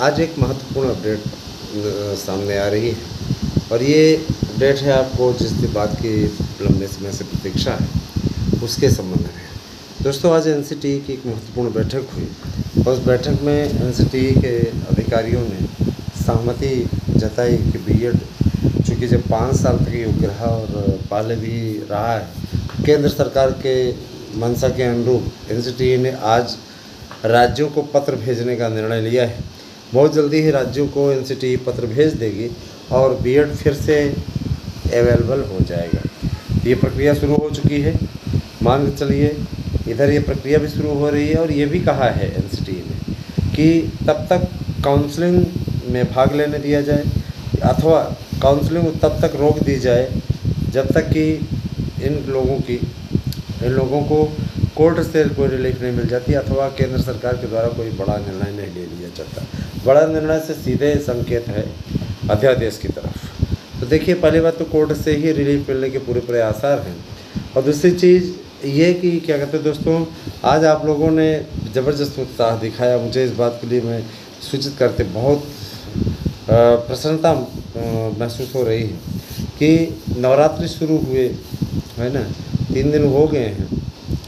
आज एक महत्वपूर्ण अपडेट सामने आ रही है और ये अपडेट है आपको जिस बात की लंबे समय से प्रतीक्षा है उसके संबंध में। दोस्तों, आज एनसीटीई की एक महत्वपूर्ण बैठक हुई और उस बैठक में एनसीटीई के अधिकारियों ने सहमति जताई कि बीएड चूँकि जब 5 साल तक योग्य रहा और पहले भी रहा है, केंद्र सरकार के मंशा के अनुरूप एनसीटीई ने आज राज्यों को पत्र भेजने का निर्णय लिया है। बहुत जल्दी ही राज्यों को एनसीटीई पत्र भेज देगी और बीएड फिर से अवेलेबल हो जाएगा। ये प्रक्रिया शुरू हो चुकी है। मान के चलिए इधर ये प्रक्रिया भी शुरू हो रही है और ये भी कहा है एनसीटीई ने कि तब तक काउंसलिंग में भाग लेने दिया जाए अथवा काउंसलिंग तब तक रोक दी जाए जब तक कि इन लोगों को कोर्ट से कोई रिलीफ नहीं मिल जाती अथवा केंद्र सरकार के द्वारा कोई बड़ा निर्णय नहीं ले लिया जाता। बड़ा निर्णय से सीधे संकेत है अध्यादेश की तरफ। तो देखिए, पहली बात तो कोर्ट से ही रिलीफ मिलने के पूरे आसार हैं और दूसरी चीज़ ये कि क्या कहते हैं दोस्तों, आज आप लोगों ने ज़बरदस्त उत्साह दिखाया। मुझे इस बात के लिए मैं सूचित करते बहुत प्रसन्नता महसूस हो रही है कि नवरात्रि शुरू हुए है ना, 3 दिन हो गए हैं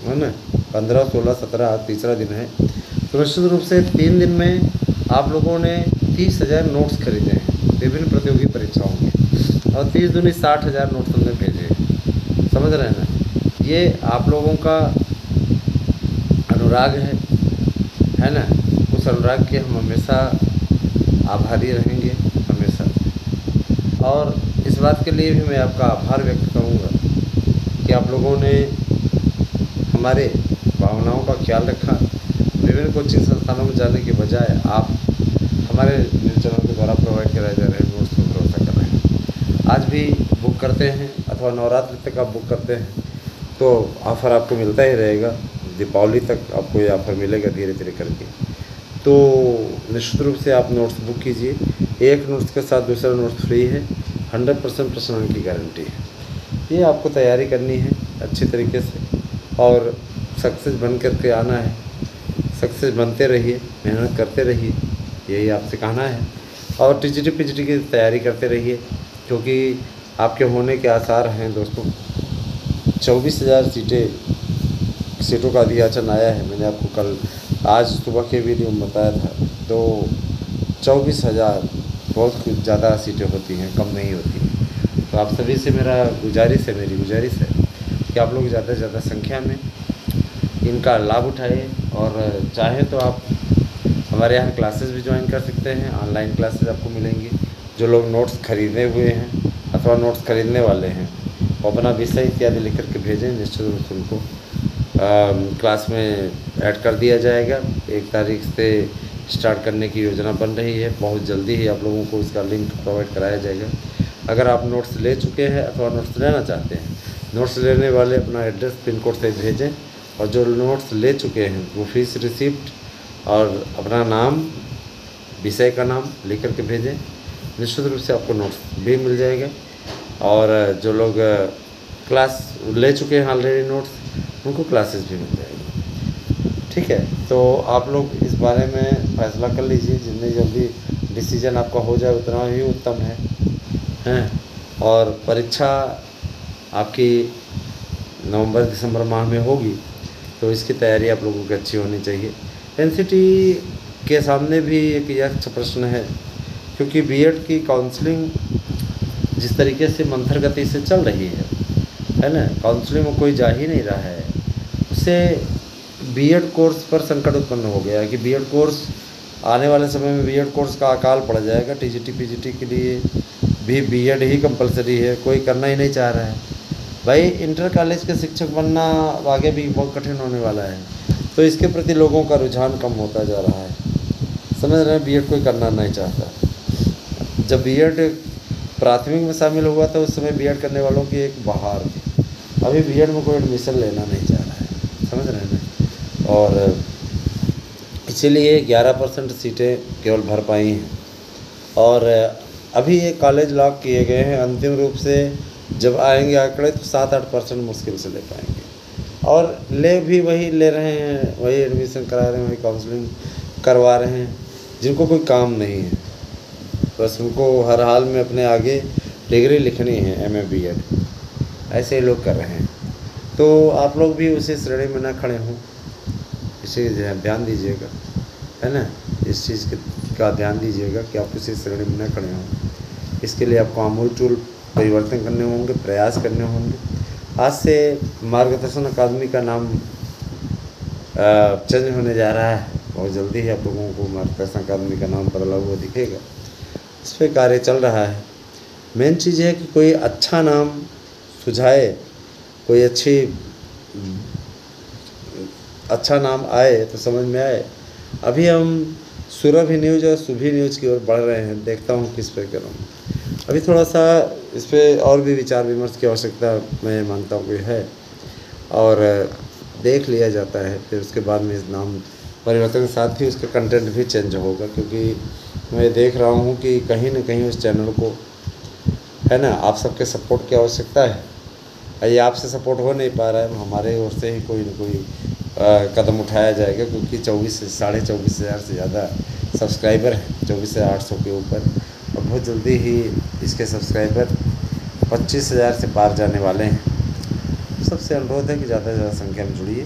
है ना, 15, 16, 17 आज तीसरा दिन है। तो निश्चित रूप से 3 दिन में आप लोगों ने 30,000 नोट्स खरीदे हैं विभिन्न प्रतियोगी परीक्षाओं के और 30 दूनी 60,000 नोट्स हमने भेजे हैं। समझ रहे हैं ना, ये आप लोगों का अनुराग है ना। उस अनुराग के हम हमेशा आभारी रहेंगे हमेशा। और इस बात के लिए भी मैं आपका आभार व्यक्त करूँगा कि आप लोगों ने हमारे भावनाओं का ख्याल रखा। विभिन्न कोचिंग संस्थानों में जाने के बजाय आप हमारे न्यूज़ चैनल के द्वारा प्रोवाइड कराए जा रहे नोट्स पर भरोसा कर रहे हैं। आज भी बुक करते हैं अथवा नवरात्रि तक आप बुक करते हैं तो ऑफ़र आपको मिलता ही रहेगा। दीपावली तक आपको ये ऑफ़र मिलेगा धीरे धीरे करके। तो निश्चित रूप से आप नोट्स बुक कीजिए। एक नोट्स के साथ दूसरा नोट्स फ्री है। 100% प्रश्न अंक की गारंटी है। ये आपको तैयारी करनी है अच्छी तरीके से और सक्सेस बन कर के आना है। सक्सेस बनते रहिए, मेहनत करते रहिए, यही आपसे कहना है। और टीजीटी पीजीटी की तैयारी करते रहिए क्योंकि आपके होने के आसार हैं दोस्तों। 24,000 सीटों का अधियाचन आया है। मैंने आपको आज सुबह के वीडियो में बताया था। तो 24,000 बहुत कुछ ज़्यादा सीटें होती हैं, कम नहीं होती हैं। तो आप सभी से मेरी गुजारिश है कि आप लोग ज़्यादा से ज़्यादा संख्या में इनका लाभ उठाइए और चाहें तो आप हमारे यहाँ क्लासेस भी ज्वाइन कर सकते हैं। ऑनलाइन क्लासेस आपको मिलेंगी। जो लोग नोट्स खरीदे हुए हैं अथवा नोट्स खरीदने वाले हैं वो अपना विषय इत्यादि लिख कर के भेजें। निश्चित रूप से उनको क्लास में ऐड कर दिया जाएगा। 1 तारीख से स्टार्ट करने की योजना बन रही है। बहुत जल्दी ही आप लोगों को इसका लिंक प्रोवाइड कराया जाएगा। अगर आप नोट्स ले चुके हैं अथवा नोट्स लेना चाहते हैं, नोट्स लेने वाले अपना एड्रेस पिन कोड से भेजें और जो नोट्स ले चुके हैं वो फीस रिसिप्ट और अपना नाम, विषय का नाम लिख करके भेजें। निश्चित रूप से आपको नोट्स भी मिल जाएगा। और जो लोग क्लास ले चुके हैं ऑलरेडी नोट्स, उनको क्लासेस भी मिल जाएगी। ठीक है, तो आप लोग इस बारे में फ़ैसला कर लीजिए। जितनी जल्दी डिसीजन आपका हो जाए उतना ही उत्तम है। और परीक्षा आपकी नवंबर दिसंबर माह में होगी तो इसकी तैयारी आप लोगों की अच्छी होनी चाहिए। एनसीटीई के सामने भी एक यक्ष प्रश्न है क्योंकि बीएड की काउंसलिंग जिस तरीके से मंथर गति से चल रही है ना, काउंसलिंग में कोई जा ही नहीं रहा है। उससे बीएड कोर्स पर संकट उत्पन्न हो गया है कि बीएड कोर्स आने वाले समय में बीएड कोर्स का अकाल पड़ जाएगा। टीजीटी पीजीटी के लिए भी बीएड ही कंपलसरी है, कोई करना ही नहीं चाह रहा है। भाई, इंटर कॉलेज के शिक्षक बनना आगे भी बहुत कठिन होने वाला है। तो इसके प्रति लोगों का रुझान कम होता जा रहा है। समझ रहे हैं, बीएड कोई करना नहीं चाहता। जब बीएड प्राथमिक में शामिल हुआ था उस समय बीएड करने वालों की एक बहार थी। अभी बीएड में कोई एडमिशन लेना नहीं चाह रहा है। समझ रहे हैं। और इसीलिए 11% सीटें केवल भर पाई हैं और अभी ये कॉलेज लॉक किए गए हैं। अंतिम रूप से जब आएंगे आंकड़े तो 7-8% मुश्किल से ले पाएंगे और ले भी वही ले रहे हैं, वही एडमिशन करा रहे हैं, वही काउंसलिंग करवा रहे हैं। जिनको कोई काम नहीं है, बस उनको हर हाल में अपने आगे डिग्री लिखनी है, एमए बीएड, ऐसे लोग कर रहे हैं। तो आप लोग भी उसी श्रेणी में ना खड़े हों, इसे ध्यान दीजिएगा, है ना। इस चीज़ का ध्यान दीजिएगा कि आप उसी श्रेणी में ना खड़े हों। इसके लिए आपको आमूल-चूल परिवर्तन करने होंगे, प्रयास करने होंगे। आज से मार्गदर्शन अकादमी का नाम चेंज होने जा रहा है। बहुत जल्दी ही आप लोगों को मार्गदर्शन अकादमी का नाम बदला हुआ दिखेगा। इस पर कार्य चल रहा है। मेन चीज़ है कि कोई अच्छा नाम सुझाए, कोई अच्छा नाम आए तो समझ में आए। अभी हम सुरभि न्यूज़ और शुभी न्यूज़ की ओर बढ़ रहे हैं। देखता हूँ किस पे करूँ। अभी थोड़ा सा इस पर और भी विचार विमर्श की आवश्यकता मैं मानता हूँ कि है, और देख लिया जाता है। फिर उसके बाद में इस नाम परिवर्तन के साथ ही उसका कंटेंट भी चेंज होगा, क्योंकि मैं देख रहा हूँ कि कहीं न कहीं उस चैनल को, है ना, आप सबके सपोर्ट की आवश्यकता है। ये आपसे सपोर्ट हो नहीं पा रहा है, हमारे ओर से ही कोई न कोई कदम उठाया जाएगा, क्योंकि 24,000 से ज़्यादा सब्सक्राइबर हैं, 24,800 के ऊपर, और बहुत जल्दी ही इसके सब्सक्राइबर 25,000 से पार जाने वाले हैं। सबसे अनुरोध है कि ज़्यादा से ज़्यादा संख्या में जुड़िए,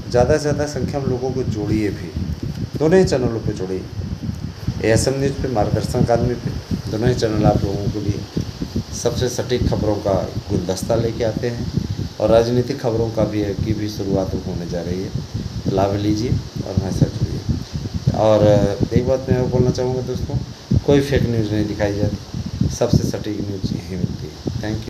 ज़्यादा से ज़्यादा संख्या में लोगों को जोड़िए भी, दोनों ही चैनलों पे जोड़िए, एएसएम न्यूज़ पे, मार्गदर्शन अकादमी पे। दोनों ही चैनल आप लोगों के लिए सबसे सटीक खबरों का गुलदस्ता लेके आते हैं, और राजनीतिक खबरों का भी की भी शुरुआत होने जा रही है। तो लाभ लीजिए और हमारे साथ जुड़िए। और एक बात मैं और बोलना चाहूँगा दोस्तों, कोई फेक न्यूज़ नहीं दिखाई जाती, सबसे सटीक न्यूज़ यही मिलती है। Thank you.